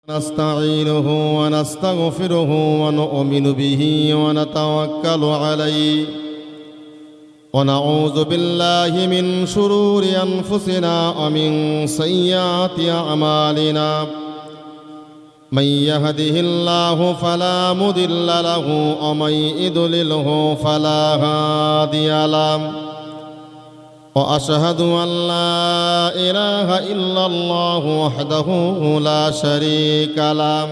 نستعينه ونستغفره ونؤمن به ونتوكل عليه ونعوذ بالله من شرور أنفسنا ومن سيئات أعمالنا من يهده الله فلا مضل له ومن يضلله فلا هادي له وأشهد أن لا إله إلا الله وحده لا شريك له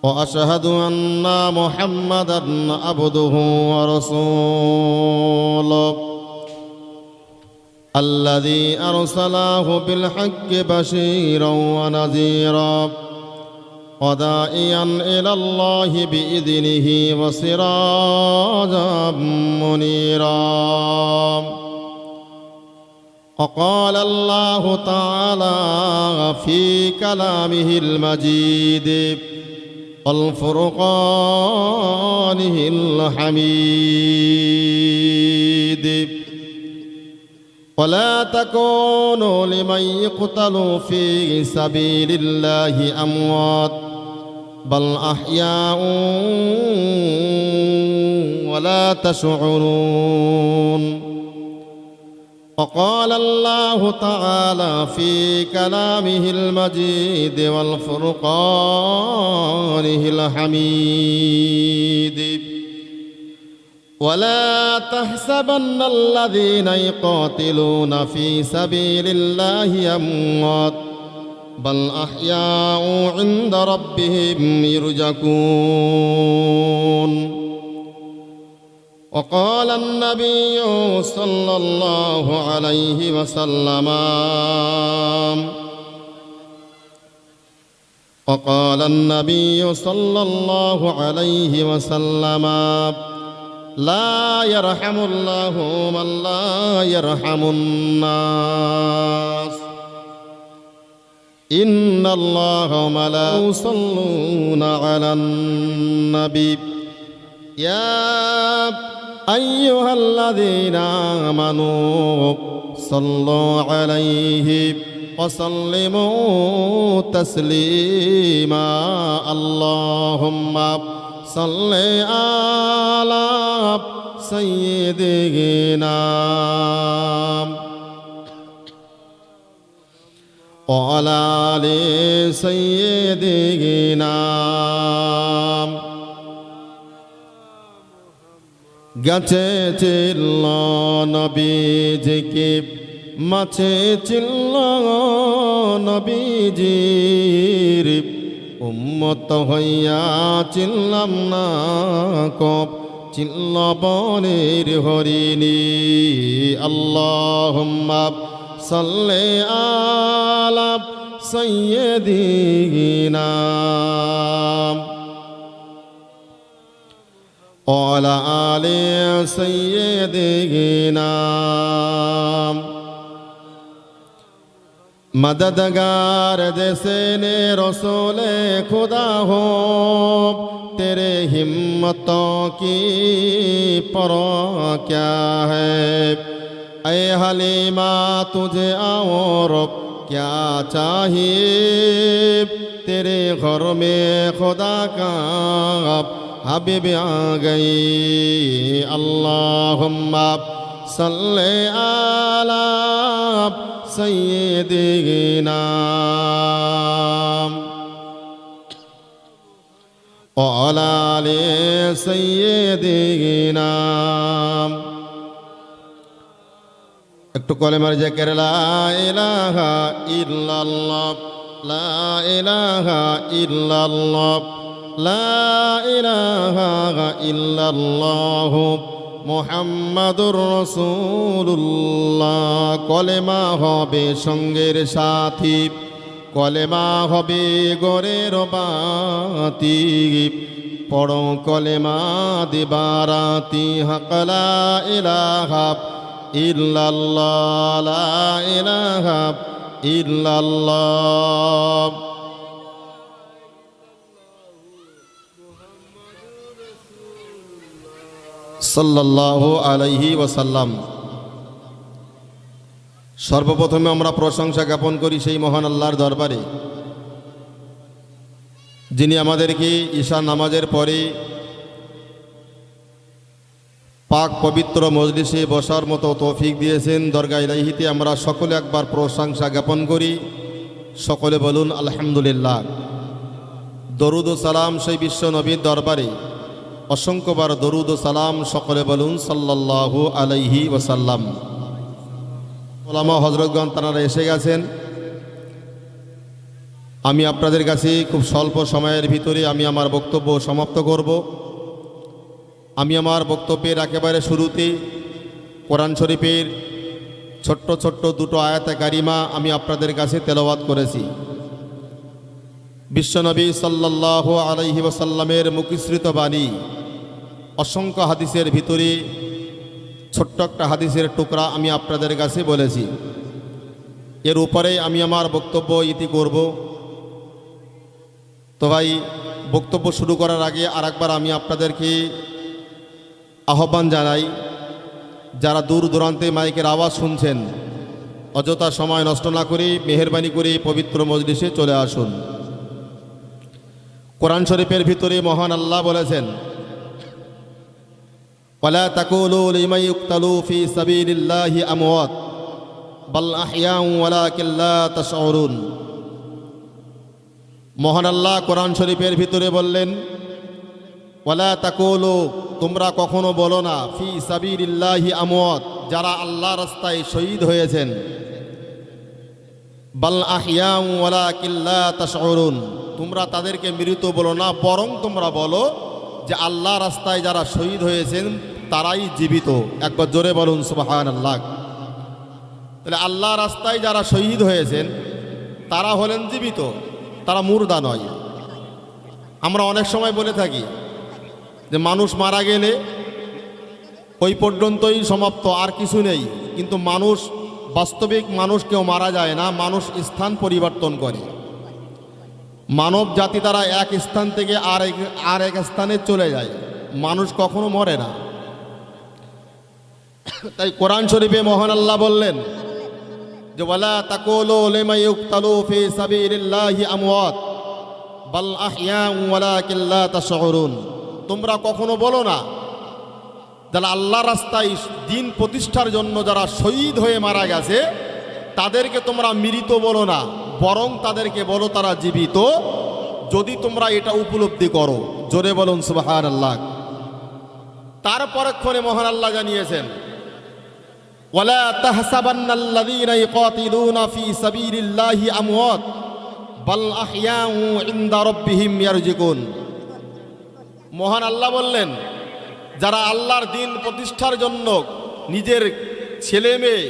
وأشهد أن محمدًا عبده ورسوله الذي أرسله بالحق بشيرا ونذيرا وداعيا إلى الله بإذنه وسراجا منيرا. وقال الله تعالى في كلامه المجيد والفرقانه الحميد ولا تكونوا لمن يقتل في سبيل الله أموات بل أحياء ولا تشعرون. وقال الله تعالى في كلامه المجيد والفرقانه الحميد ولا تحسبن الذين يقاتلون في سبيل الله أموات بل أحياء عند ربهم يرزقون. وقال النبي صلى الله عليه وسلم وقال النبي صلى الله عليه وسلم لا يرحم الله من لا يرحم الناس إن الله وملائكته يصلون على النبي يا أيها الذين آمنوا صلوا عليه وسلموا تسليما. اللهم صل على سيدنا وعلى آل سيدنا গাছে চিল্ল নবীজিকে মাছে চিল্ল নবীজির উম্মত হইয়া চিল্লাম না কব চিল্ল বনের হরিণী। আল্লাহুম্মা সাল্লি আলা সাইয়্যিদিনা وعلى آل سيدنا मददगार जैसे ने रसूले खुदा हो तेरे हिम्मतों की परवाह क्या है। ऐ हलीमा तुझे और क्या चाहिए तेरे घर में खुदा का हबीब आ गई। अल्लाहुम्मा सल्ले अला सय्यिदिना व अला आलि सय्यिदिना। একটু কলেমার জিকির লা ইলাহা ইল্লাল্লাহ লা ইলাহা ইল্লাল্লাহ লা ইলাহা ইল্লাল্লাহ মুহাম্মাদুর রাসূলুল্লাহ। কলেমা হবে সঙ্গের সাথী, কলেমা হবে গোরের বাতি, পড়ো কলেমা দিবারাতি। হক লা ইলাহা ইল্লাল্লাহ লা ইলাহা ইল্লাল্লাহ। সাল্লাল্লাহু আলাইহি ওয়াসাল্লাম। সর্বপ্রথমে আমরা প্রশংসা জ্ঞাপন করি সেই মহান আল্লাহর দরবারে যিনি আমাদেরকে ঈশা নামাজের পরে পাক পবিত্র মজলিসে বসার মতো তৌফিক দিয়েছেন, দরগা ইলাহিতে আমরা সকলে একবার প্রশংসা জ্ঞাপন করি। সকলে বলুন আলহামদুলিল্লাহ। দরুদ ও সালাম সেই বিশ্ব নবীর দরবারে অসংখ্যবার দরুদ ও সালাম, সকলে বলুন সাল্লাল্লাহু আলাইহি ওয়াসাল্লাম। ওলামা হযরতগণ তারা এসে গেছেন। আমি আপনাদের কাছে খুব স্বল্প সময়ের ভিতরে আমি আমার বক্তব্য সমাপ্ত করব। আমি আমার বক্তব্যের একেবারে শুরুতে কোরআন শরীফের ছোট্ট ছোট্ট দুটো আয়াতে কারিমা আমি আপনাদের কাছে তেলাওয়াত করেছি। বিশ্বনবী সাল্লাল্লাহু আলাইহি ওয়াসাল্লামের মুখসৃত বাণী, অসংখ্য হাদিসের ভিতরে ছোট্ট একটা হাদিসের টুকরা আমি আপনাদের কাছে বলেছি। এর উপরে আমি আমার বক্তব্য ইতি করব। তো ভাই, বক্তব্য শুরু করার আগে আরেকবার আমি আপনাদেরকে আহ্বান জানাই, যারা দূর দূরান্তে মাইকের আওয়াজ শুনছেন, অযথা সময় নষ্ট না করে মেহেরবানি করে পবিত্র মজলিসে চলে আসুন। কোরআন শরীফের ভিতরে মহান আল্লাহ বলেছেন, ওয়ালা তাকুলু লিমান ইউকতালু ফি সাবিলিল্লাহি আমওয়াত বাল আহইয়াউ ওয়ালাকিন লা তাশউরুন। মহান আল্লাহ কোরআন শরীফের ভিতরে বললেন, ওয়ালা তাকুলু, তোমরা কখনো বলো না, ফি সাবিলিল্লাহি আমওয়াত, যারা আল্লাহ রাস্তায় শহীদ হয়েছেন, বাল আহইয়াউ ওয়ালাকিন লা তাশউরুন, তোমরা তাদেরকে মৃত বলো না, বরং তোমরা বলো যে আল্লাহ রাস্তায় যারা শহীদ হয়েছেন তারাই জীবিত। একবার জোরে বলুন সুবহানাল্লাহ। তাহলে আল্লাহ রাস্তায় যারা শহীদ হয়েছেন তারা হলেন জীবিত, তারা মুর্দা নয়। আমরা অনেক সময় বলে থাকি যে মানুষ মারা গেলে ওই পর্যন্তই সমাপ্ত, আর কিছু নেই। কিন্তু মানুষ, বাস্তবিক মানুষ কেউ মারা যায় না, মানুষ স্থান পরিবর্তন করে। মানব জাতি তারা এক স্থান থেকে আর এক স্থানে চলে যায়, মানুষ কখনো মরে না। তাই কোরআন শরীফে মহান আল্লাহ বললেন যে ওয়ালা তাকুলু লিমান ইউকতালু ফি সাবিলিল্লাহি আমওয়াত বাল আহইয়াউ ওয়ালাকিন লা তাশউরুন, তোমরা কখনো বলো না যারা আল্লাহ রাস্তায় দিন প্রতিষ্ঠার জন্য যারা শহীদ হয়ে মারা গেছে তাদেরকে তোমরা মৃত বলো না, বরং তাদেরকে বলো তারা জীবিত, যদি তোমরা এটা উপলব্ধি করো। জোরে বলুন সুবহানাল্লাহ। তার পরক্ষণে মহান আল্লাহ জানিয়েছেন, ওয়ালা তাহসাবান্নাল্লাযীনা ইউকাতিলুনা ফি সাবিলিল্লাহি আমওয়াত বাল আহইয়াউ ইনদা রাব্বিহিম ইয়ারজুকুন। মহান আল্লাহ বললেন, যারা আল্লাহর দিন প্রতিষ্ঠার জন্য নিজের ছেলে মেয়ে,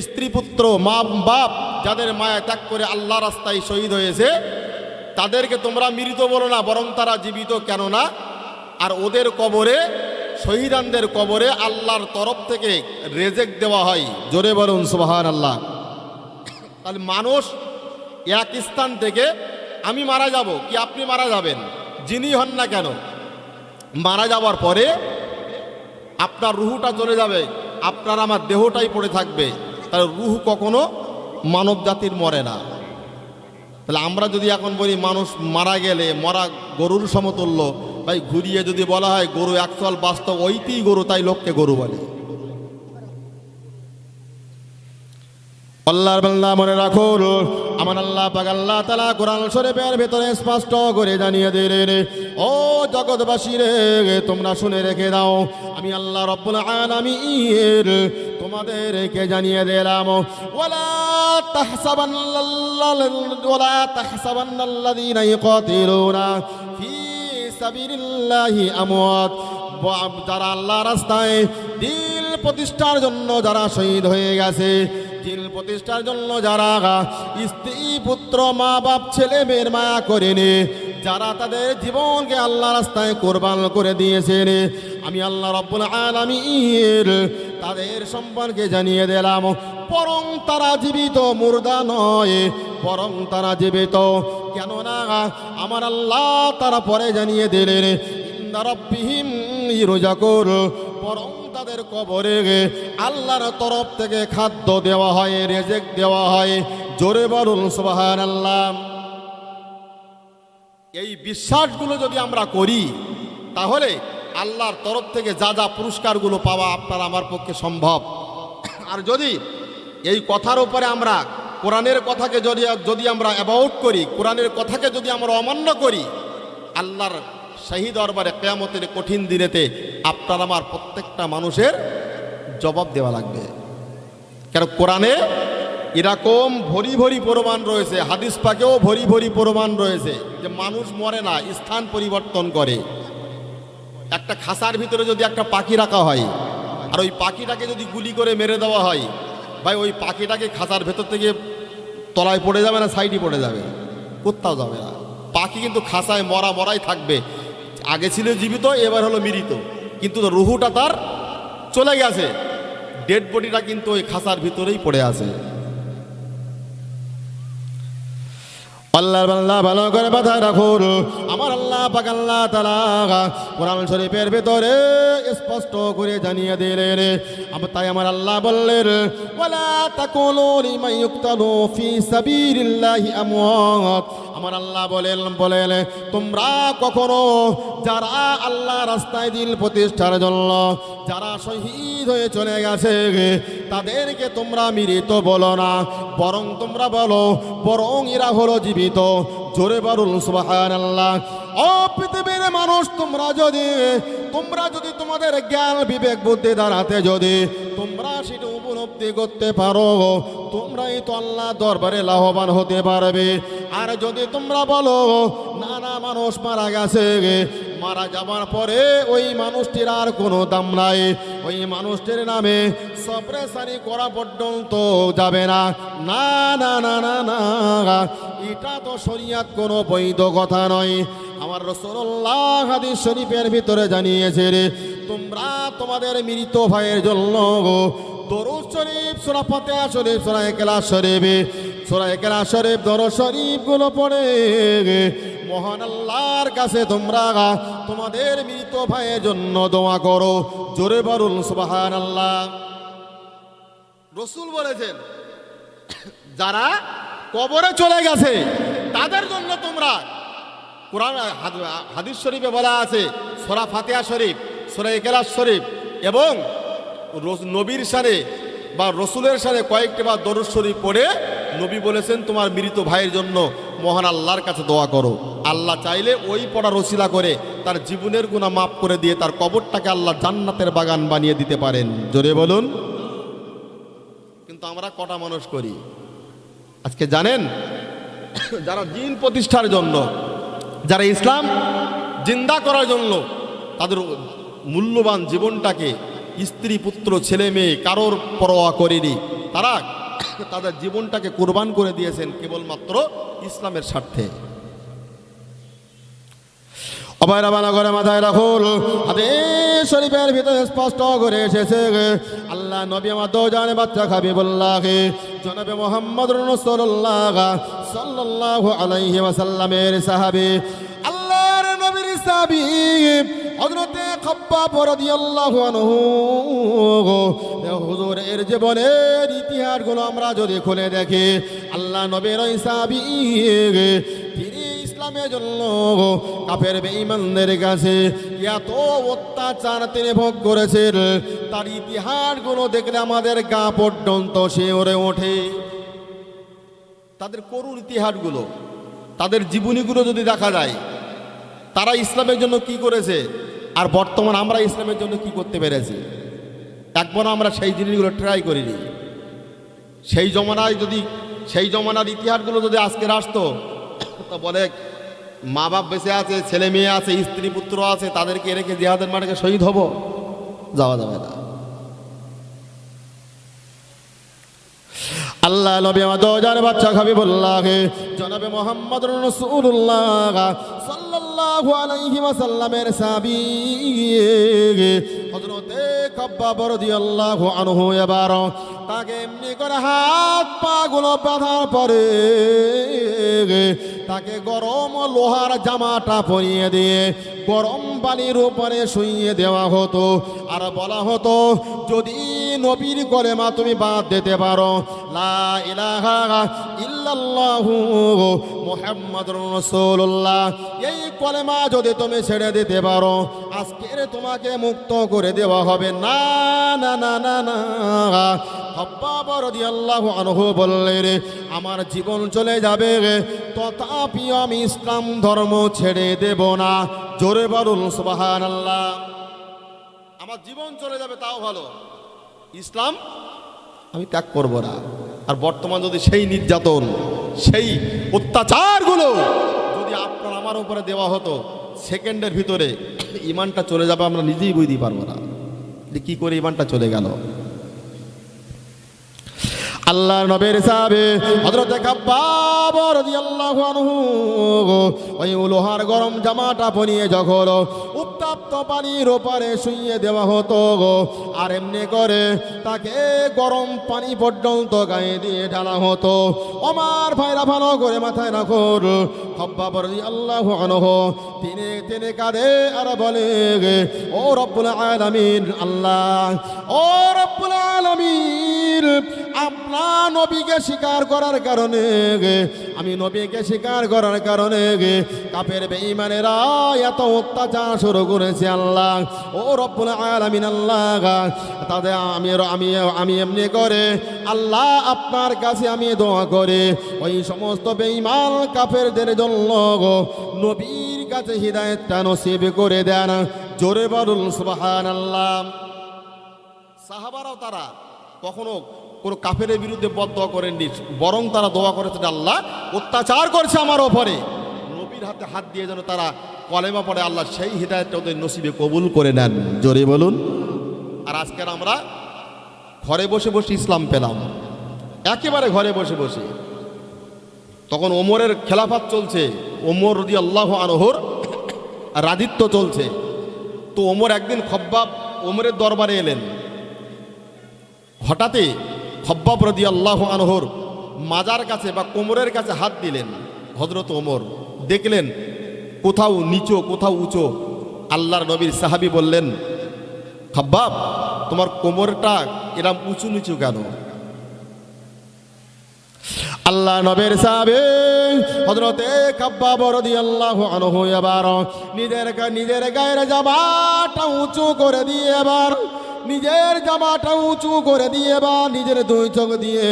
স্ত্রী পুত্র, মা বাপ যাদের মায়া ত্যাগ করে আল্লাহ রাস্তায় শহীদ হয়েছে তাদেরকে তোমরা মৃত বলো না, বরং তারা জীবিত। কেননা আর ওদের কবরে, শহীদানদের কবরে আল্লাহর তরফ থেকে রেজেক দেওয়া হয়। জোরে বলুন সুবহানাল্লাহ। তাহলে মানুষ এক স্থান থেকে, আমি মারা যাব কি আপনি মারা যাবেন, যিনি হন না কেন, মারা যাওয়ার পরে আপনার রুহুটা চলে যাবে, আপনার আমার দেহটাই পড়ে থাকবে। তাহলে রুহ কখনো মানব জাতির মরে না। তাহলে আমরা যদি এখন বলি মানুষ মারা গেলে মরা গরুর সমতুল্য, ভাই ঘুরিয়ে যদি বলা হয় গরু অ্যাকচুয়াল বাস্তব ওইতেই গরু, তাই লোককে গরু বলে। আল্লাহর বান্দা মনে রাখুন, আমার আল্লাহ পাক আল্লাহ তাআলা কোরআন শরীফের ভিতরে স্পষ্ট করে জানিয়ে দিলেন, ও জগৎবাসী রে, তোমরা শুনে রেখে দাও, আমি আল্লাহ রাব্বুল আলামিন তোমাদেরকে জানিয়ে দিলাম, ওয়ালা তাহসাবান্নাল্লাযীনা ইউকাতিলুনা ফি সাবিলিল্লাহি আমওয়াত, যারা আল্লাহ রাস্তায় দিন প্রতিষ্ঠার জন্য যারা শহীদ হয়ে গেছে, দিন প্রতিষ্ঠার জন্য যারা স্ত্রী পুত্র মা বাপ ছেলে মেয়ের মায়া করেনি, যারা তাদের জীবনকে আল্লাহ রাস্তায় কোরবান করে দিয়েছেন, আমি আল্লাহ রাব্বুল আলামিন তাদের সম্পর্কে জানিয়ে দিলাম, বরং তারা জীবিত, মুর্দা নয়, বরং তারা জীবিত। কেননা আমার আল্লাহ তারা পরে জানিয়ে দিলেন, ইনদা রাব্বিহিম ইরজাকুন, বরং তাদের কবরে আল্লাহর তরফ থেকে খাদ্য দেওয়া হয়, রেজেক দেওয়া হয়। জোরে বলুন সুবহানাল্লাহ। এই বিশ্বাসগুলো যদি আমরা করি তাহলে আল্লাহর তরফ থেকে যা যা পুরস্কারগুলো পাওয়া আপনার আমার পক্ষে সম্ভব। আর যদি এই কথার উপরে আমরা কোরআনের কথাকে যদি আমরা অ্যাভয়েড করি, কোরআনের কথাকে যদি আমরা অমান্য করি, আল্লাহর শাহী দরবারে কিয়ামতের কঠিন দিনেতে আপনার আমার প্রত্যেকটা মানুষের জবাব দেওয়া লাগবে। কারণ কোরআনে এরকম ভরি ভরি প্রমাণ রয়েছে, হাদিস পাকেও ভরি ভরি প্রমাণ রয়েছে যে মানুষ মরে না, স্থান পরিবর্তন করে। একটা খাঁচার ভিতরে যদি একটা পাখি রাখা হয় আর ওই পাখিটাকে যদি গুলি করে মেরে দেওয়া হয়, ভাই ওই পাখিটাকে খাঁচার ভেতর থেকে তলায় পড়ে যাবে না সাইডে পড়ে যাবে? কোথাও যাবে না। পাখি কিন্তু খাঁচায় মরাই থাকবে। আগে ছিল জীবিত, এবার হলো মৃত, কিন্তু রুহুটা তার চলে গেছে, ডেড বডিটা কিন্তু ওই খাঁচার ভিতরেই পড়ে আছে। আল্লাহর বান্দা ভালো করে মাথায় রাখুন, আমার আল্লাহ পাক আল্লাহ তাআলা কোরআন শরীফের ভিতরে স্পষ্ট করে জানিয়ে দিলেন। তাই আমার আল্লাহ বললেন, ওয়ালা তাকুলু লিমান ইউকতালু ফি সাবিলিল্লাহি আমওয়াত। আমার আল্লাহ বলেন তোমরা কখনো যারা আল্লাহ রাস্তায় দিন প্রতিষ্ঠার জন্য যারা শহীদ হয়ে চলে গেছে তাদেরকে তোমরা মৃত বলো না, বরং তোমরা বলো বরং এরা হলো জীবিত। জোরে বলুন সুবহানাল্লাহ। ও পৃথিবীর মানুষ, তোমরা যদি তোমাদের জ্ঞান বিবেক বুদ্ধি দ্বারাতে যদি তোমরা সেটা উপলব্ধি করতে পারো, তোমরাই তো আল্লাহ দরবারে লাভবান হতে পারবে। আর যদি তোমরা বলো না না মানুষ মারা গেছে, মারা যাবার পরে ওই মানুষটির আর কোনো দাম নাই, ওই মানুষটির নামে সপ্রেসানি করা পর্যন্ত যাবে না, না না না না না, এটা তো শরিয়াত কোনো বৈধ কথা নয়। আমার রাসূলুল্লাহ হাদিস শরীফের ভিতরে জানিয়েছে, তোমরা তোমাদের মৃত ভাইয়ের জন্য দরুদ শরীফ, সূরা ফাতিহা শরীফ, সূরা ইখলাস শরীফ, দরুদ শরীফ গুলো পড়ে মহান আল্লাহর কাছে তোমরা তোমাদের মৃত ভাইয়ের জন্য দোয়া করো। জোরে বলুন সুবহানাল্লাহ। রাসূল বলেছেন যারা কবরে চলে গেছে তাদের জন্য তোমরা, কোরআন হাদিস শরীফে বলা আছে সূরা ফাতিহা শরীফ, সূরা ইখলাস শরীফ এবং নবীর শানে বা রসুলের শানে কয়েকটি বা দরুদ শরীফ পড়ে নবী বলেছেন তোমার মৃত ভাইয়ের জন্য মহান আল্লাহর কাছে দোয়া করো। আল্লাহ চাইলে ওই পড়ার ওসিলা করে তার জীবনের গুনাহ মাফ করে দিয়ে তার কবরটাকে আল্লাহ জান্নাতের বাগান বানিয়ে দিতে পারেন। জোরে বলুন। কিন্তু আমরা কটা মানুষ করি আজকে জানেন, যারা দিন প্রতিষ্ঠার জন্য, যারা ইসলাম জিন্দা করার জন্য তাদের মূল্যবান জীবনটাকে স্ত্রী পুত্র ছেলে মেয়ে কারোর পরোয়া করেনি, তারা তাদের জীবনটাকে কুরবান করে দিয়েছেন কেবলমাত্র ইসলামের স্বার্থে। অবয়রা করে মাথায় রাখুন, হাদিস শরীফের ভিতরে স্পষ্ট করে এসেছে আল্লাহ নবী আমার দোজানে বাচ্চা হাবিবুল্লাহ জনাবে মুহাম্মদ রাসূলুল্লাহ সাল্লাল্লাহু আলাইহি ওয়াসাল্লামের সাহাবী, আল্লাহর নবীর সাহাবী হযরতে খাব্বাব রাদিয়াল্লাহু আনহু হুজুরের জীবনের ইতিহাসগুলো আমরা যদি খুলে দেখি, আল্লাহ নবীর ওই সাহাবী তিনি ইসলামের জন্য কাফের বেঈমানদের কাছে এত অত্যাচার তিনি ভোগ করেছেন, তার ইতিহাসগুলো দেখলে আমাদের গা পর্যন্ত শিউরে ওঠে। তাদের করুণ ইতিহাসগুলো, তাদের জীবনীগুলো যদি দেখা যায়, তারা ইসলামের জন্য কি করেছে আর বর্তমান আমরা ইসলামের জন্য কি করতে পেরেছি, একবার আমরা সেই জিনিসগুলো ট্রাই করিনি। সেই জমানার ইতিহাসগুলো যদি আজকের আসতো, তো বলে মা বাপ বেঁচে আছে, ছেলে মেয়ে আছে, স্ত্রী পুত্র আছে, তাদেরকে রেখে জিহাদের মাঠে শহীদ হব, যাওয়া যাবে না। আল্লাহ নবী আমার দোজানের বাচ্চা হাবিবুল্লাহ জনাবে মুহাম্মদ রাসূলুল্লাহ সাল্লাল্লাহু আলাইহি ওয়াসাল্লামের সাহাবী হযরতে খাব্বাব রাদিয়াল্লাহু আনহু এবার তাকে এমনি করে হাত পা গুলো বাঁধার পরে তাকে গরম লোহার জামাটা পরিয়ে দিয়ে গরম পানির উপরে শুইয়ে দেওয়া হতো আর বলা হতো, যদি নবীর কলেমা তুমি বাদ দিতে পারো, লা ইলাহা ইল্লাল্লাহু মুহাম্মাদুর রাসূলুল্লাহ, এই কলেমা যদি তুমি ছেড়ে দিতে পারো আজকের তোমাকে মুক্ত করে দেওয়া হবে। না না না না না। খাব্বাব রাদিয়াল্লাহু আনহু বললেন, আমার জীবন চলে যাবে তথাপি আমি ইসলাম ধর্ম ছেড়ে দেব না। জোরে বলুন সুবহানাল্লাহ। আমার জীবন চলে যাবে তাও ভালো, ইসলাম আমি ত্যাগ করব না। আর বর্তমান যদি সেই নির্যাতন, সেই অত্যাচারগুলো যদি আপনার আমার উপরে দেওয়া হতো, সেকেন্ডের ভিতরে ইমানটা চলে যাবে, আমরা নিজেই বুঝতে পারবো না যে কি করে ইমানটা চলে গেল। আল্লাহর নবীর সাহাবে হযরত খাব্বাব রাদিয়াল্লাহু আনহু ওই লোহার গরম জামাটা পরিয়ে যখন উত্তপ্ত পানির ওপারে শুইয়ে দেওয়া হতো, আর এমনি করে তাকে গরম পানি পর্যন্ত গায়ে দিয়ে ঢালা হতো। আমার ভাইরা ভালো করে মাথায় রাখুন, খাব্বাব রাদিয়াল্লাহু আনহু তিনি কাঁদে আর বলে, ও রব্বুল আলামিন, আল্লাহ, ও রব্বুল আলামিন, আপনার নবীকে স্বীকার করার কারণে, আমি নবীকে স্বীকার করার কারণে কাফের বেঈমানেরা এত অত্যাচার শুরু করেছে। আল্লাহ, ও রব্বুল আলামিন, আল্লাহ, তাদের আমি এমনি করে আল্লাহ আপনার কাছে আমি দোয়া করে ওই সমস্ত বেঈমান কাফেরদের জন্য নবীর কাছে হিদায়াতটা নসিব করে দেন। জোরে বলুন সুবহানাল্লাহ। সাহাবারাও তারা কখনো কোনো কাফেরের বিরুদ্ধে বদদোয়া করেননি, বরং তারা দোয়া করেছে, আল্লাহ অত্যাচার করছে আমার ওপরে, নবীর হাতে হাত দিয়ে যেন তারা কলেমা পড়ে, আল্লাহ সেই হিদায়াতটা ওদের নসিবে কবুল করে নেন। জোরে বলুন। আর আজকের আমরা ঘরে বসে বসে ইসলাম পেলাম, একেবারে ঘরে বসে বসে। তখন ওমরের খেলাফত চলছে, ওমর রাদিয়াল্লাহু আনহুর রাজত্ব চলছে। তো ওমর একদিন খাব্বাব ওমরের দরবারে এলেন। হঠাৎই খাব্বাব রাদিয়াল্লাহু আনহুর মাজার কাছে বা কোমরের কাছে হাত দিলেন। হযরত ওমর দেখলেন কোথাও নিচু কোথাও উঁচু। আল্লাহর নবীর সাহাবী বললেন, খাব্বাব, তোমার কোমরটা এরকম উঁচু নিচু কেন? আল্লাহ নবীর সাহাবী হযরতে খাব্বাব রাদিয়াল্লাহু আনহু এবার নিজের গায়ের জামাটা উঁচু করে দিয়ে এবার নিজের জামাটা উঁচু করে দিয়ে বা নিজের দুই চোখ দিয়ে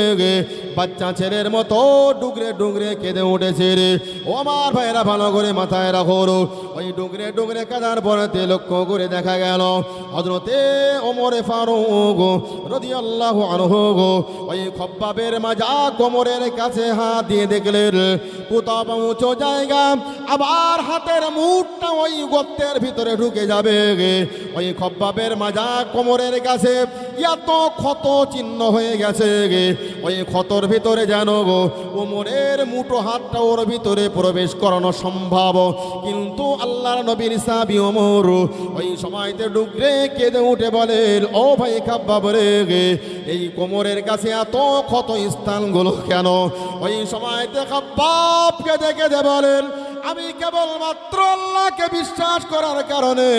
বাচ্চা ছেলের মতো ডুগরে ডুগরে কেঁদে উঠেছে রে। ও আমার ভাইরা ভালো করে মাথায় রাখো, ওই ডুগরে ডুগরে কাঁদার পরেতে লক্ষ্য করে দেখা গেল হযরতে ওমরে ফারুক রাদিয়াল্লাহু আনহু ওই খাব্বাবের মাজা কোমরের কাছে হাত দিয়ে দেখলেন কোথাও উঁচু জায়গা, আবার হাতের মুঠটা ওই গর্তের ভিতরে ঢুকে যাবে। ওই খাব্বাবের মাজা কোমরের কাছে এত ক্ষত চিহ্ন হয়ে গেছে, ওই ক্ষতর ভিতরে যেন ওমরের মুঠো হাতটা ওর ভিতরে প্রবেশ করানো সম্ভব। কিন্তু আল্লাহর নবীর সাহাবী ওমর ওই সময়তে ডুগরে কেঁদে উঠে বলেন, ও ভাই খাব্বাব রে, এই কোমরের কাছে এত ক্ষত স্থানগুলো কেন? ওই সময়তে খাব্বাব কেঁদে কেঁদে বলেন, আমি কেবলমাত্র আল্লাহকে বিশ্বাস করার কারণে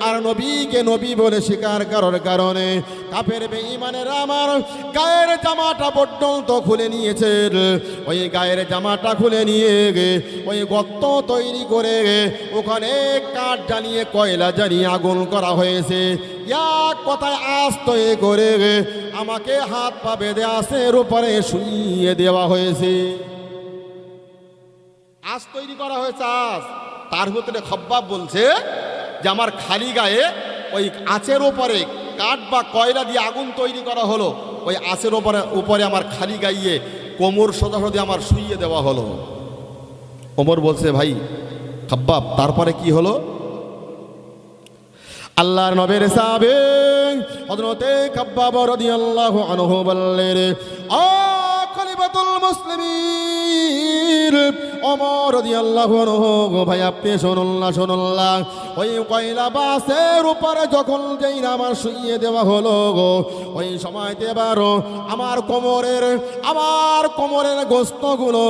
আর নবীকে নবী বলে স্বীকার করার কারণে কাফের বেঈমানেরা আমার গায়ের জামাটা পর্যন্ত খুলে নিয়েছে। ওই গায়ের জামাটা খুলে নিয়ে ওই গর্ত তৈরি করে ওখানে কাঠ জ্বালিয়ে কয়লা জ্বালিয়ে আগুন করা হয়েছে। এক কথায় আজ তৈরি করে আমাকে হাত পা বেঁধে আঁশের উপরে শুইয়ে দেওয়া হয়েছে। আজ তৈরি করা হয়েছে আজ। তার ভিতরে খাব্বাব বলছে যে আমার খালি গায়ে ওই আঁচের ওপরে কাঠ বা কয়লা দিয়ে আগুন তৈরি করা হলো, ওই আঁচের উপরে আমার খালি গাইয়ে কোমর সোজাসুজি আমার শুইয়ে দেওয়া হলো। ওমর বলছে, ভাই খাব্বাব, তারপরে কি হলো? আল্লাহর নবীর সাহাবী হযরতে খাব্বাব রাদিয়াল্লাহু আনহু বললেন, ও খলিফাতুল মুসলিমিন ওমর রাদিয়াল্লাহু আনহু, ভাই আপনি শুনুন না, ওই কয়লা বাসের উপরে যখন যেই আমার শুইয়ে দেওয়া হলো, ওই সময়তে এবার আমার কোমরের গোস্তগুলো,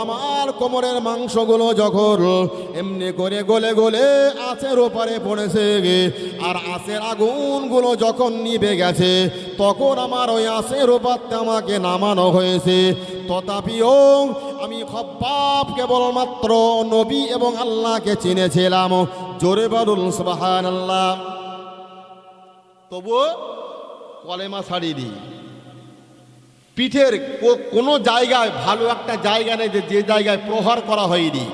আমার কোমরের মাংসগুলো যখন এমনি করে গলে গলে আঁচের ওপরে পড়েছে, আর আঁচের আগুনগুলো যখন নিভে গেছে, তখন আমার ওই আঁচের ওপরতে আমাকে নামানো হয়েছে। তথাপিও আমি খব্বাব কেবলমাত্র নবী এবং আল্লাহকে চিনেছিলাম। জোরে বলুন সুবহানাল্লাহ। তবুও কলেমা ছাড়িনি। পিঠের কোনো জায়গায় ভালো একটা জায়গা নেই যে জায়গায় প্রহার করা হয়নি,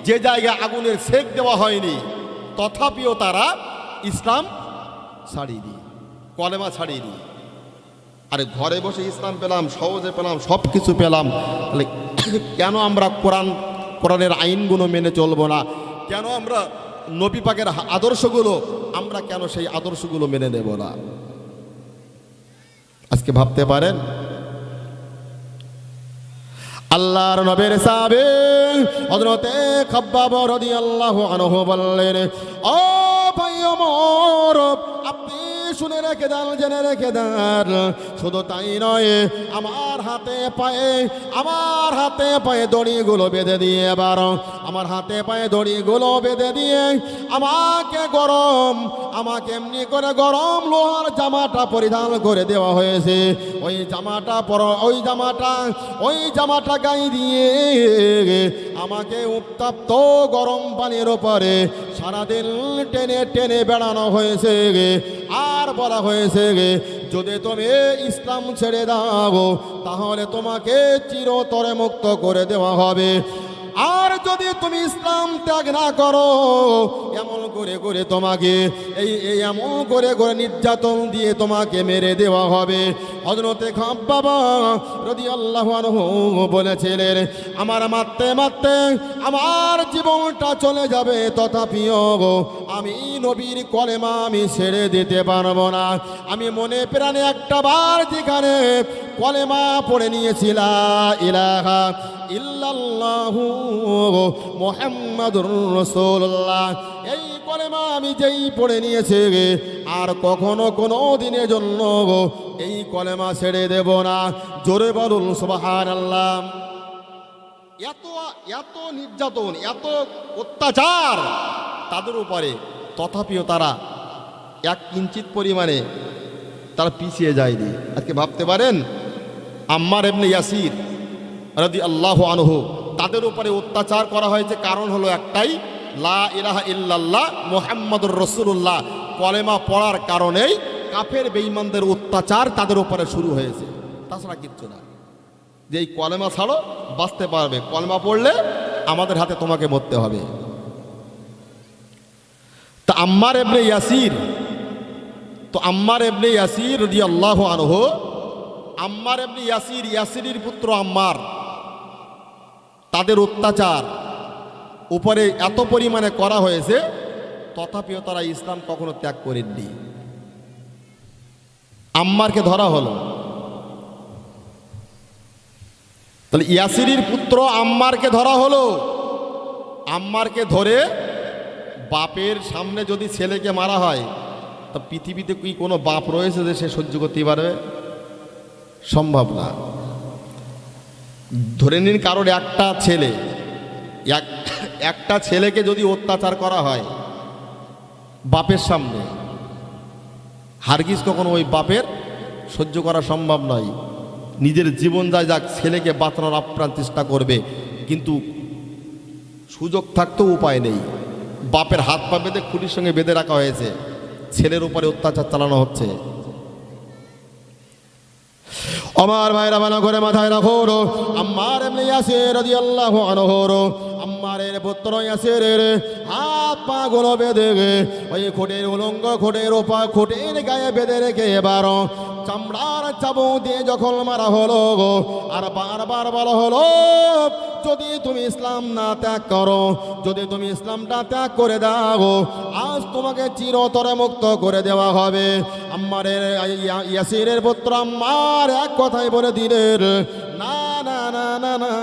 যে জায়গায় আগুনের সেক দেওয়া হয়নি, তথাপিও তারা ইসলাম ছাড়িনি, কলেমা ছাড়িনি। আরে ঘরে বসে ইসলাম পেলাম, সহজে পেলাম, সব কিছু পেলাম, তাহলে কেন আমরা কোরআনের আইনগুলো মেনে চলবো না? কেন আমরা নবী পাকের আদর্শগুলো আমরা কেন সেই আদর্শগুলো মেনে নেব না? আজকে ভাবতে পারেন আল্লাহর নবীর সাহাবী হযরতে খাব্বাব রাদিয়াল্লাহু আনহু বললেন, ও ভাই ওমর, আপনি শুনে রেখে দেন, জেনে রেখে দেন, শুধু তাই নয়, আমার হাতে পায়ে দড়িগুলো বেঁধে দিয়ে, এবার আমার হাতে পায়ে দড়িগুলো বেঁধে দিয়ে আমাকে এমনি করে গরম লোহার জামাটা পরিধান করে দেওয়া হয়েছে। ওই জামাটা গায়ে দিয়ে আমাকে উত্তপ্ত গরম পানির উপরে সারাদিন টেনে টেনে বেড়ানো হয়েছে। আর বলা হয়েছে, যদি তুমি ইসলাম ছেড়ে দাও তাহলে তোমাকে চিরতরে মুক্ত করে দেওয়া হবে, আর যদি তুমি ইসলাম ত্যাগ না করো এমন করে করে তোমাকে এমন করে করে নির্যাতন দিয়ে তোমাকে মেরে দেওয়া হবে। হযরতে খাব্বাব রাদিয়াল্লাহু আনহু বলেছিলেন, আমার মারতে মারতে আমার জীবনটা চলে যাবে, তথাপিও আমি নবীর কলেমা আমি ছেড়ে দিতে পারবো না। আমি মনে প্রাণে একটা বার যেখানে কলেমা পড়ে নিয়েছি, লা ইলাহা ইল্লাল্লাহু মুহাম্মাদুর রাসূলুল্লাহ, এই কলেমা আমি যেই পড়ে নিয়েছি আর কখনো কোনো দিনের জন্য এই কলেমা ছেড়ে দেব না। জোরে বলুন সুবহানাল্লাহ। এত নির্যাতন, এত অত্যাচার তাদের উপরে, তথাপিও তারা এক কিঞ্চিত পরিমাণে তারা পিছিয়ে যায়নি। আজকে ভাবতে পারেন আম্মার ইবনে ইয়াসির রাদিয়াল্লাহু আনহু, তাদের উপরে অত্যাচার করা হয়েছে, কারণ হলো একটাই, লা ইলাহা ইল্লাল্লাহ মুহাম্মাদুর রাসূলুল্লাহ কলেমা পড়ার কারণেই কাফের বেঈমানদের অত্যাচার তাদের উপরে শুরু হয়েছে, তাছাড়া কিচ্ছু না। যে এই কলেমা ছাড়ো বাঁচতে পারবে, কলেমা পড়লে আমাদের হাতে তোমাকে মরতে হবে। তা আম্মার ইবনে ইয়াসির রাদিয়াল্লাহু আনহু, আম্মার ইবনে ইয়াসিরের পুত্র আম্মার, তাদের অত্যাচার উপরে এত পরিমাণে করা হয়েছে, তথাপিও তারা ইসলাম কখনো ত্যাগ করেননি। আম্মারকে ধরা হলো, তাহলে ইয়াসিরের পুত্র আম্মারকে ধরা হলো। আম্মারকে ধরে বাপের সামনে যদি ছেলেকে মারা হয়, তা পৃথিবীতে কি কোনো বাপ রয়েছে যে সে সহ্য করতে পারবে? সম্ভব না। ধরে নিন কারোর একটা ছেলেকে যদি অত্যাচার করা হয় বাপের সামনে, হারগিজ কখনো ওই বাপের সহ্য করা সম্ভব নয়। নিজের জীবন যায় যাক, ছেলেকে বাঁচানোর আপ্রাণ চেষ্টা করবে, কিন্তু সুযোগ থাকতেও উপায় নেই। বাপের হাত পা বেঁধে খুঁটির সঙ্গে বেঁধে রাখা হয়েছে, ছেলের উপরে অত্যাচার চালানো হচ্ছে। আমার ভাইরা ভালো করে মাথায় রাখো, আম্মার ইবনে ইয়াসির রাদিয়াল্লাহু আনহু, আম্মারের পুত্র ইয়াসিরের হাত পা গুলো বেঁধে ওই খুঁটির উলঙ্গ খুঁটির গায়ে বেঁধে রেখে এবার চামড়ার চাবুক দিয়ে যখন মারা হলো, আর বারবার বলা হলো, যদি তুমি ইসলাম না ত্যাগ করো, যদি তুমি ইসলামটা ত্যাগ করে দাও, আজ তোমাকে চিরতরে মুক্ত করে দেওয়া হবে। আম্মারের ইয়াসিরের পুত্র আম্মার এক কথাই বলে দিলেন, না না না না না,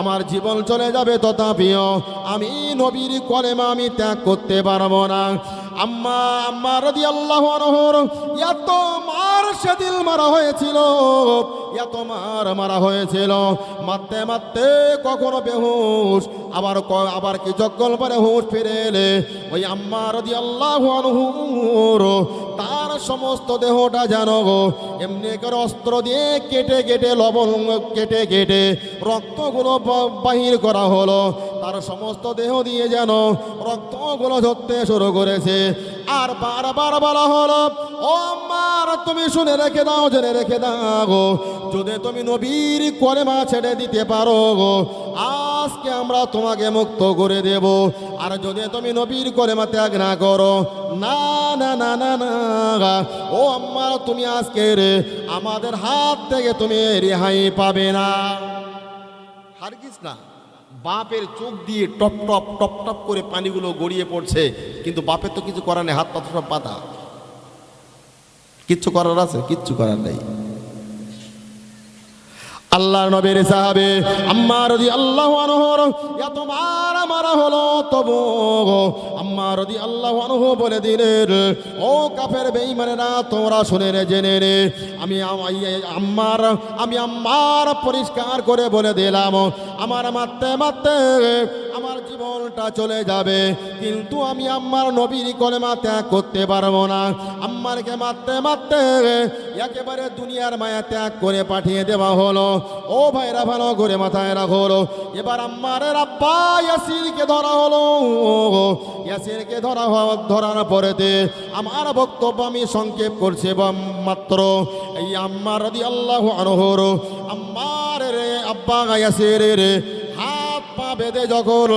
আমার জীবন চলে যাবে, তথাপিও আমি নবীর কলেমা আমি ত্যাগ করতে পারবো না। আম্মা রাদিয়াল্লাহু আনহুর এত মার সেদিন মারা হয়েছিল, এত মারা হয়েছিল, মারতে মারতে কখনো বেহুশ, আবার কিছুক্ষণ পরে হুঁশ ফিরে এলে ওই আম্মা রাদিয়াল্লাহু আনহুর তার সমস্ত দেহটা জানো গো এমনি করে অস্ত্র দিয়ে কেটে কেটে লবণ কেটে কেটে রক্তগুলো বাহির করা হলো। তার সমস্ত দেহ দিয়ে যেন রক্তগুলো ঝরতে শুরু করেছে। আর বারবার বলা হলো, ও আমার তুমি শুনে রেখে দাও, জেনে রেখে দাও গো, যদি তুমি নবীর কলেমা ছেড়ে দিতে পারো গো, আজকে আমরা তোমাকে মুক্ত করে দেব। আর যদি তুমি নবীর কলেমা ত্যাগ না করো, না না না না না, ও আমার তুমি আজকে আমাদের হাত থেকে তুমি রেহাই পাবে না। হারগিজ না। বাপের চোখ দিয়ে টপ টপ টপ টপ করে পানিগুলো গড়িয়ে পড়ছে, কিন্তু বাপের তো কিছু করার নেই, হাত পা সব পাতা, কিচ্ছু করার আছে? কিচ্ছু করার নেই। আল্লাহর নবীর সাহাবে আম্মার রাদিয়াল্লাহু আনহুর এত মারা হলো, তবু আম্মার রাদিয়াল্লাহু আনহু বলে দিলেন, ও কাফের বেঈমানেরা, তোমরা শুনে নে, জেনে নে, আমি আম্মার পরিষ্কার করে বলে দিলাম, আমার মারতে মারতে আমার জীবনটা চলে যাবে, কিন্তু আমি আম্মার নবীর কলেমা ত্যাগ করতে পারবো না। আম্মারকে মারতে মারতে একেবারে দুনিয়ার মায়া ত্যাগ করে পাঠিয়ে দেওয়া হলো। ও ভাইরা, ভালো করে মাথায় রাখো, এবার আম্মারের আব্বা ইয়াসিরকে ধরা হলো। ইয়াসিরকে ধরার পরেতে আমার বক্তব্য আমি সংক্ষেপ করছি মাত্র। এই আম্মার রাদিয়াল্লাহু আনহুর আম্মারের আব্বা ইয়াসিরের হাত পা বেঁধে যখন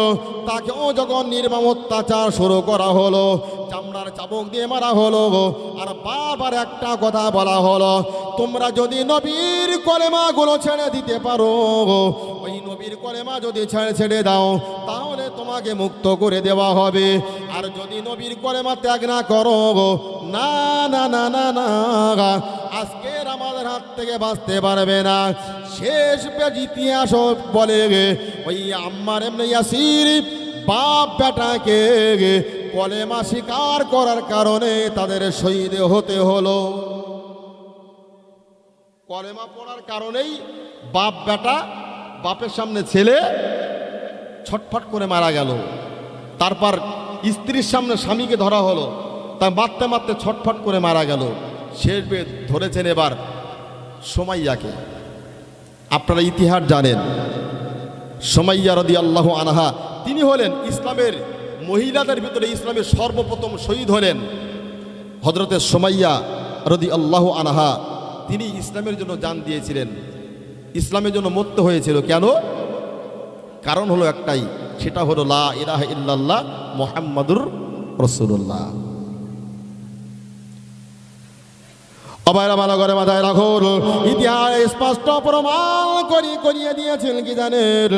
নির্মম অত্যাচার শুরু করা হলো, চামড়ার চাবুক দিয়ে মারা হলো, আর বারবার একটা কথা বলা হলো, তোমরা যদি নবীর কলেমাগুলো ছেড়ে দিতে পারো, ওই নবীর কলেমা যদি ছেড়ে দাও, তাহলে তোমাকে মুক্ত করে দেওয়া হবে। আর যদি নবীর কলেমা ত্যাগ না করো, না না না না না, আজকের আমাদের হাত থেকে বাঁচতে পারবে না। শেষ ইতিহাস বলে ওই আম্মার ইবনে ইয়াসির বাপ বেটাকে কলেমা স্বীকার করার কারণে তাদের শহীদ হতে হলো। কলেমা পড়ার কারণেই বাপ বেটা, বাপের সামনে ছেলে ছটফট করে মারা গেল। তারপর স্ত্রীর সামনে স্বামীকে ধরা হলো, তা মারতে মারতে ছটফট করে মারা গেল। শেষ ধরেছেন এবার সুমাইয়াকে। আপনারা ইতিহাস জানেন, সুমাইয়া রাদিয়াল্লাহু আনহা তিনি হলেন ইসলামের মহিলাদের ভিতরে ইসলামের সর্বপ্রথম শহীদ হলেন হযরতে সুমাইয়া রাদিয়াল্লাহু আনহা। তিনি ইসলামের জন্য জান দিয়েছিলেন, ইসলামের জন্য মরতে হয়েছিল। কেন? কারণ হলো একটাই, সেটা হলো লা ইলাহা ইল্লাল্লাহ মুহাম্মাদুর রাসূলুল্লাহ। অবাইরা ভালো করে মাথায় রাখো, ইতিহাস স্পষ্ট প্রমাণ করিয়ে দিয়েছেন কি জানেন?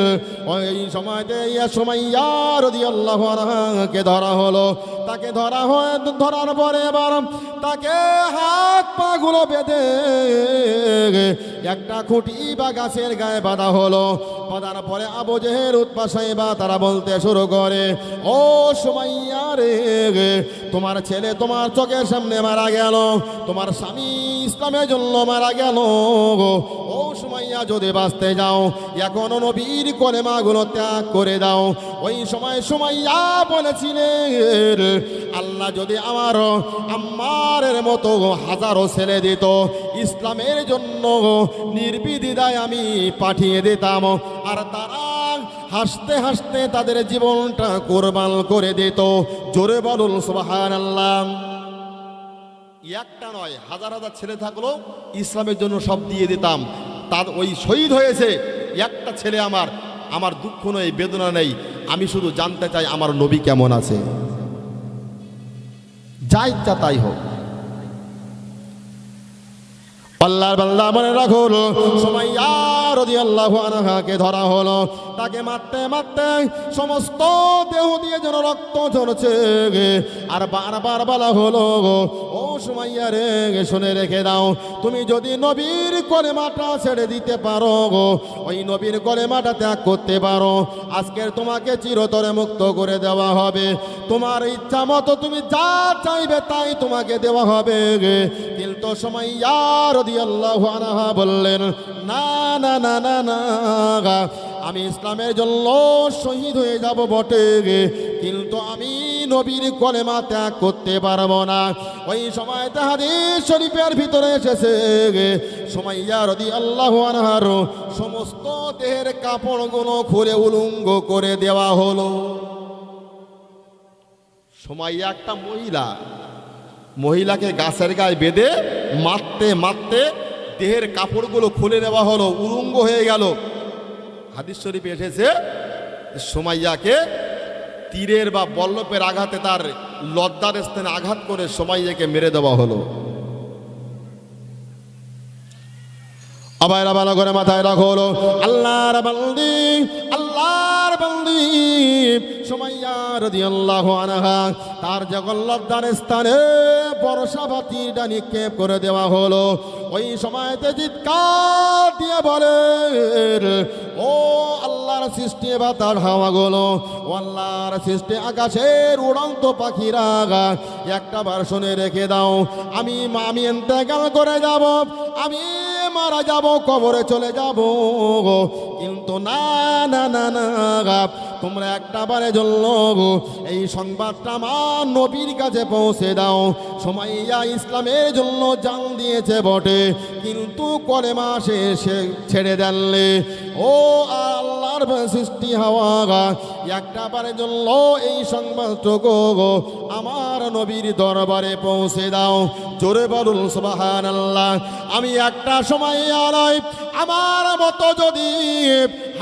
ওই সময়তে সুমাইয়া রাদিয়াল্লাহু আনহাকে ধরা হলো। তাকে ধরার পরে এবার তাকে হাত পা গুলো বেঁধে একটা খুঁটি বা গাছের গায়ে বাঁধা হলো। বাঁধার পরে আবু জেহেল উতবা সাইবা তারা বলতে শুরু করে, ও সুমাইয়া রে, তোমার ছেলে তোমার চোখের সামনে মারা গেল, তোমার স্বামী ইসলামের জন্য মারা গেল। ও সুমাইয়া, যদি বাঁচতে যাও এখনো নবীর কলেমাগুলো ত্যাগ করে দাও। ওই সময় সুমাইয়া বলেছিলেন, আল্লাহ যদি আমার আম্মারের মতো হাজারো ছেলে দিত, ইসলামের জন্য নির্বিধিদায় আমি পাঠিয়ে দিতাম, আর তারা হাসতে হাসতে তাদের জীবনটা কোরবান করে দিত। জোরে বলুন সুবহানাল্লাহ। একটা নয়, হাজার হাজার ছেলে থাকলো, ইসলামের জন্য সব দিয়ে দিতাম। তার ওই শহীদ হয়েছে একটা ছেলে, আমার দুঃখ নেই, বেদনা নেই, আমি শুধু জানতে চাই আমার নবী কেমন আছে। যা ইচ্ছা তাই হোক। আল্লাহর বান্দা মনে রাখো, সুমাইয়া রাদিয়াল্লাহু আনহাকে ধরা হলো। তাকে মারতে মারতে সমস্ত দেহ দিয়ে যেন রক্ত ঝরছে, আর বারবার বলা হলো, ও সুমাইয়া রে, শুনে রেখে দাও, তুমি যদি নবীর কলেমাটা ছেড়ে দিতে পারো, ওই নবীর কলেমাটা ত্যাগ করতে পারো, আজকের তোমাকে চিরতরে মুক্ত করে দেওয়া হবে। তোমার ইচ্ছা মতো তুমি যা চাইবে তাই তোমাকে দেওয়া হবে। কিন্তু সুমাইয়া রাদিয়াল্লাহু আনহা বললেন, না না না না না, আমি ইসলামের জন্য শহীদ হয়ে যাব বটে, কিন্তু আমি নবীর কলেমা ত্যাগ করতে পারবো না। ওই সময় হাদিস শরীফের ভিতরে এসেছে সুমাইয়া রাদিয়াল্লাহু আনহার সমস্ত দেহের কাপড়গুলো খুলে উলঙ্গ করে দেওয়া হলো। সুমাইয়া একটা মহিলাকে গাছের গায়ে বেঁধে মারতে মারতে দেহের কাপড়গুলো খুলে দেওয়া হলো, উলঙ্গ হয়ে গেল। হাদিস শরীফে এসেছে সুমাইয়াকে তীরের বা বল্লভের আঘাতে তার লজ্জার স্থানে আঘাত করে সুমাইয়াকে মেরে দেওয়া হলো। আবার ভালো করে মাথায় রাখো, হলো আল্লাহর বান্দি সুমাইয়া রাদিয়াল্লাহু আনহা তার যখন লজ্জার স্থানে বর্ষাবাতিটা নিক্ষেপ করে দেওয়া হলো। ওই সময়তে চিৎকার দিয়ে বলে, ও আল্লাহর সৃষ্টি বাতাস হাওয়াগুলো, ও আল্লাহর সৃষ্টি আকাশের উড়ন্ত পাখিরা, একটা বার শুনে রেখে দাও, আমি ইন্তেকাল করে যাব, আমি মারা যাব, কবরে চলে যাব, কিন্তু না না না না, তোমরা একটা বারে জন্য এই সংবাদটা আমার নবীর কাছে পৌঁছে দাও। সুমাইয়া ইসলামের জন্য জান দিয়েছে বটে, কিন্তু কলেমা সে ছেড়ে দেনলে। ও আল্লাহর সৃষ্টি হাওয়া, একটা বারে জন্য এই সংবাদটুকু আমার নবীর দরবারে পৌঁছে দাও। জোরে বলুন সুবহানাল্লাহ। আমি একটা সুমাইয়া নয়, আমার মতো যদি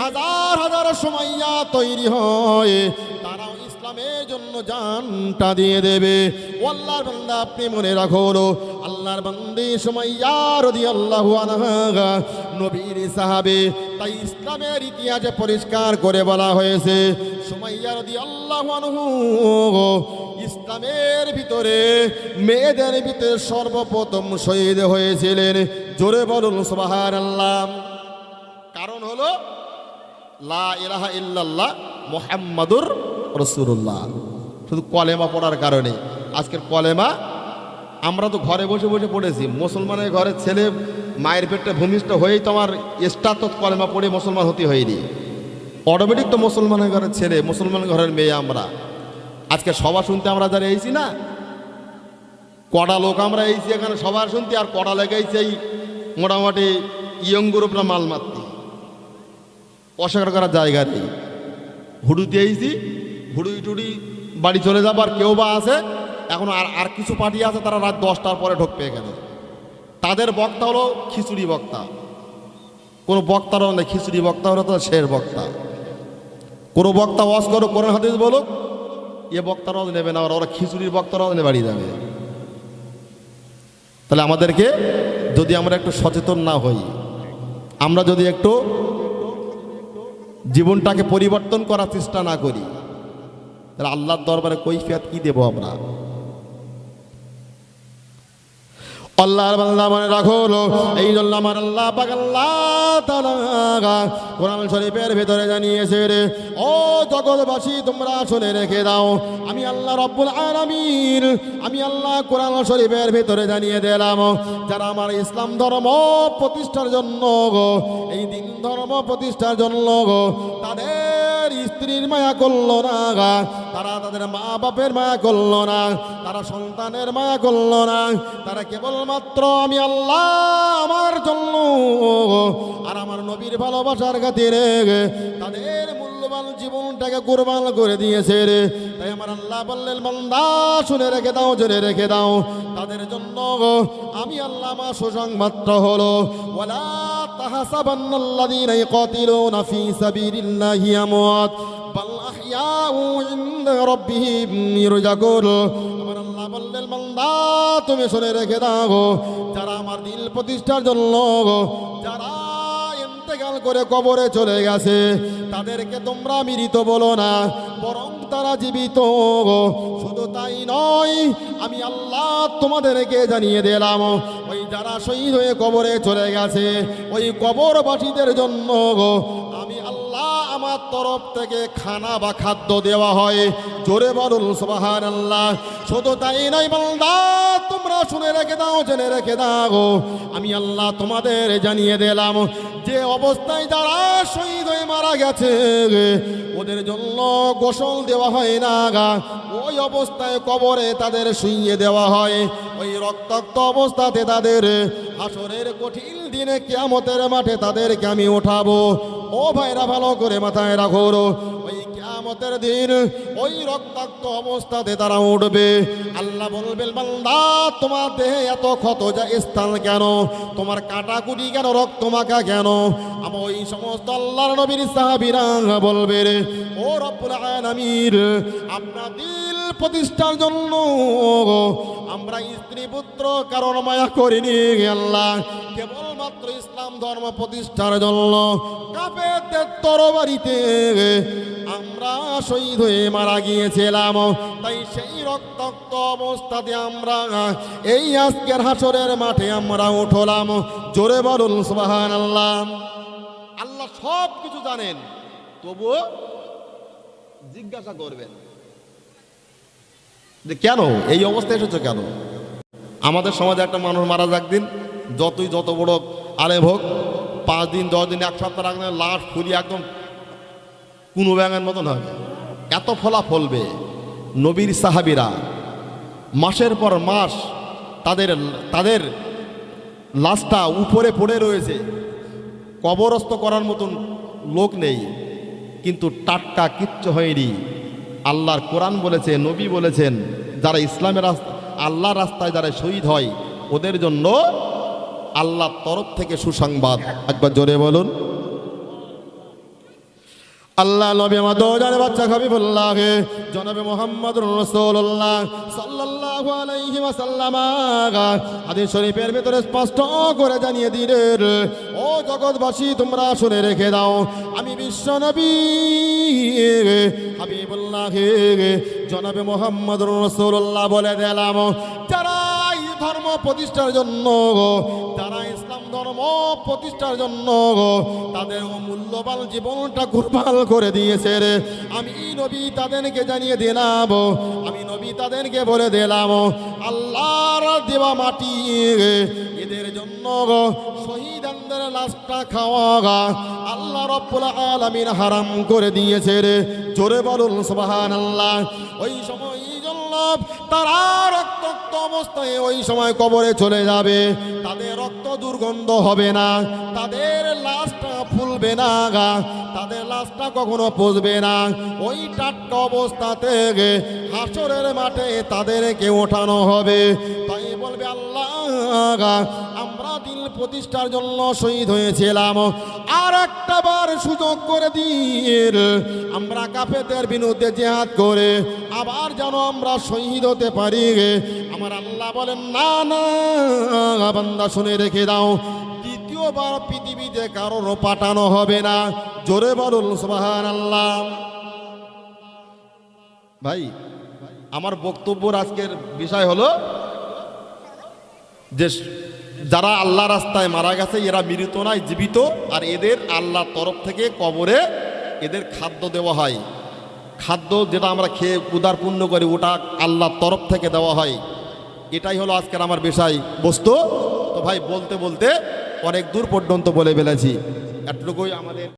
হাজার হাজার সুমাইয়া তৈরি হয়, তারাও ইসলামের জন্য জানটা দিয়ে দেবে। ও আল্লাহর বান্দা, আপনি মনে রাখুন, আল্লাহর বান্দি সুমাইয়া রাদিয়াল্লাহু আনহা নবীর সাহাবী, তাই ইসলামের ইতিহাসে পরিষ্কার করে বলা হয়েছে সুমাইয়া রাদিয়াল্লাহু আনহু ইসলামের ভিতরে মেয়েদের ভিতরে সর্বপ্রথম শহীদ হয়েছিলেন। জোরে বলুন সুবহানাল্লাহ। কারণ হলো লা ইলাহা ইল্লাল্লাহ মুহাম্মাদুর রাসূলুল্লাহ, শুধু কলেমা পড়ার কারণে। আজকের কলেমা আমরা তো ঘরে বসে বসে পড়েছি, মুসলমানের ঘরের ছেলে মায়ের পেটে ভূমিষ্ঠ হয়েই তো আমার স্টার তো কলেমা পড়ে মুসলমান হতে হয়নি, অটোমেটিক তো মুসলমানের ঘরের ছেলে, মুসলমান ঘরের মেয়ে আমরা। আজকে সভা শুনতে আমরা যারা এইছি না, কটা লোক আমরা এইছি এখানে সবার শুনতে, আর কটা লেগেছি এই মোটামুটি ইয়ং গ্রুপরা মাল মারতে, অস্বীকার করার জায়গা নেই। হুডুতে এইছি, হুডুই টুডি বাড়ি চলে যাবো। আর কেউ বা আছে এখন আর কিছু পার্টি আছে, তারা রাত 10টার পরে ঢুকবে এখানে। তাদের বক্তা হলো খিচুড়ি বক্তা, কোনো বক্তারও নেই, খিচুড়ি বক্তা হলো তো শের বক্তা। কোনো বক্তা ওয়াজ করো, কোরআন হাদিস বলুক, এ বক্তারাও নেবে না, ওরা খিচুড়ির বক্তারাও নিয়ে বাড়ি যাবে। তাহলে আমাদেরকে যদি আমরা একটু সচেতন না হই, আমরা যদি একটু জীবনটাকে পরিবর্তন করার চেষ্টা না করি, তাহলে আল্লাহর দরবারে কৈফিয়ত কি দেব আমরা? আল্লাহর বান্দা মনে রাখো, এই জন্য আমার আল্লাহ পাক আল্লাহ তাআলা কোরআন শরীফের ভিতরে জানিয়েছে, রে ও জগৎবাসী তোমরা শুনে রেখে দাও, আমি আল্লাহ রব্বুল আলামিন, আমি আল্লাহ কোরআন শরীফের ভিতরে জানিয়ে দিলাম, যারা আমার ইসলাম ধর্ম প্রতিষ্ঠার জন্য, এই দিন ধর্ম প্রতিষ্ঠার জন্য তাদের স্ত্রীর মায়া করলো না, তারা তাদের মা বাপের মায়া করলো না, তারা সন্তানের মায়া করলো না, তারা কেবলমাত্র আমি আল্লাহ আমার জন্য আর আমার নবীর ভালোবাসার খাতিরে তাদের মূল্যবান জীবনটাকে কুরবান করে দিয়েছে রে। তাই আমার আল্লাহ বললেন, বান্দা শুনে রেখে দাও, জেনে রেখে দাও, তাদের জন্য আমি আল্লাহ আমার সুসংবাদটা হলো, ওয়ালা তাহসাবান্নাল্লাযীনা ইয়াকাতিলুনা ফী সাবিলিল্লাহি আমওয়াত বাল আহইয়াউ ইনদা রাব্বিহিম ইরজাকুন। আমার আল্লাহ বললেন, বান্দা তুমি শুনে রেখে দাও, যারা আমার দিল প্রতিষ্ঠার জন্য যারা ইন্তেকাল করে কবরে চলে গেছে, তাদেরকে তোমরা মৃত বলো না, বরং তারা জীবিত। শুধু তাই নয়, আমি আল্লাহ তোমাদেরকে জানিয়ে দিলাম, ওই যারা শহীদ হয়ে কবরে চলে গেছে, ওই কবরবাসীদের জন্য আমি আল্লাহ আমার তরফ থেকে খানা বা খাদ্য দেওয়া হয়। জোরে বলুন সুবহানাল্লাহ। শুধু তাই নয় বান্দা, তোমরা শুনে রেখে দাও, জেনে রেখে দাও, আমি আল্লাহ তোমাদের জানিয়ে দিলাম, যে অবস্থায় যারা শহীদ হয়ে মারা গেছে ওদের জন্য গোসল দেওয়া হয় না, ওই অবস্থায় কবরে তাদের শুইয়ে দেওয়া হয়। ওই রক্তাক্ত অবস্থাতে তাদের হাসরের কঠিন দিনে কিয়ামতের মাঠে তাদেরকে আমি ওঠাবো। ও ভাইরা ভালো করে মাথায় রাখো, ওই কিয়ামতের দিন ওই রক্তাক্ত অবস্থাতে তারা উঠবে। আল্লাহ বলবেন, বান্দা তোমার দেহে এত ক্ষত যা স্থান কেন, তোমার কাটাকুটি কেন, রক্ত মাখা কেন? আমার ওই সমস্ত আল্লাহর নবীর সাহাবীরা বলবে, রে ও রব্বুল আলামিন, আপনার দিল প্রতিষ্ঠার জন্য আমরা স্ত্রী পুত্র কারণ মায়া করিনি আল্লাহ, কেবলমাত্র ইসলাম ধর্ম প্রতিষ্ঠার জন্য কাফেরদের তরবারিতে আমরা শহীদ হয়ে মারা গিয়েছিলাম। তাই সেই রক্তাক্ত অবস্থাতে আমরা এই আজকের হাসরের মাঠে আমরা উঠলাম। জোরে বলুন সুবহানাল্লাহ। আল্লাহ সব কিছু জানেন, তবুও জিজ্ঞাসা করবেন যে কেন এই অবস্থায় এসেছো, কেন? আমাদের সমাজে একটা মানুষ মারা যাক দিন, যত বড় আলেম হোক, 5 দিন 10 দিন 1 সপ্তাহ রাখলে লাশ ফুলি একদম কোনো ব্যাঙের মতন হবে, এত ফলা ফলবে। নবীর সাহাবীরা মাসের পর মাস তাদের লাশটা উপরে পড়ে রয়েছে, কবরস্থ করার মতন লোক নেই, কিন্তু টাটকা কিচ্ছু হয়নি। আল্লাহর কোরআন বলেছে, নবী বলেছেন, যারা ইসলামের আল্লাহর রাস্তায় যারা শহীদ হয় ওদের জন্য আল্লাহর তরফ থেকে সুসংবাদ। একবার জোরে বলুন আল্লাহ। নবী আমার দোজানের বাচ্চা হাবিবুল্লাহ জনাবে মুহাম্মদুর রাসূলুল্লাহ সাল্লাল্লাহু আলাইহি ওয়াসাল্লাম হাদিস শরীফের ভিতরে স্পষ্ট করে জানিয়ে দিলেন, ও জগৎবাসী তোমরা শুনে রেখে দাও, আমি বিশ্ব নবী হাবিবুল্লাহ জনাবে মুহাম্মদুর রাসূলুল্লাহ বলে দিলাম, যারা এই ধর্ম প্রতিষ্ঠার জন্য, যারা ইসলাম ধর্ম প্রতিষ্ঠার জন্য তাদের মূল্যবান জীবনটা কুরবান করে দিয়েছে, আমি নবী তাদেরকে জানিয়ে দিলাম, আমি নবী তাদেরকে বলে দিলাম, আল্লাহর দেওয়া মাটি এদের জন্য শহীদদের লাশটা খাওয়া আল্লাহ রাব্বুল আলামিন হারাম করে দিয়েছে। জোরে বলুন সুবহানাল্লাহ। ওই সময় তারা রক্তাক্ত অবস্থায় ওই সময় কবরে চলে যাবে, তাদের রক্ত দুর্গন্ধ হবে না, তাদের লাশটা ফুলবে না, তাদের লাশটা কখনো পচবে না। ওই টাটকা অবস্থাতে হাসরের মাঠে তাদেরকে ওঠানো হবে। তাই বলবে, আল্লাহ আমরা দিল প্রতিষ্ঠার জন্য শহীদ হয়েছিলাম, আর একটা বার সুযোগ করে দিন আমরা কাফেরদের বিরুদ্ধে জিহাদ করে আবার যেন আমরা শহীদ হতে পারি। আমার আল্লাহ বলেন, না না বান্দা শুনে রেখে দাও, দ্বিতীয়বার পৃথিবীতে কারোর পাঠানো হবে না। জোরে বলুন সুবহানাল্লাহ। ভাই আমার বক্তব্যের আজকের বিষয় হলো যে যারা আল্লাহ রাস্তায় মারা গেছে এরা মৃত নয়, জীবিত, আর এদের আল্লাহর তরফ থেকে কবরে এদের খাদ্য দেওয়া হয়। খাদ্য যেটা আমরা খেয়ে উদার পূর্ণ করি ওটা আল্লাহর তরফ থেকে দেওয়া হয়। এটাই হলো আজকের আমার বিষয় বস্তু। তো ভাই বলতে বলতে অনেক দূর পর্যন্ত বলে ফেলেছি, এতটুকুই আমাদের।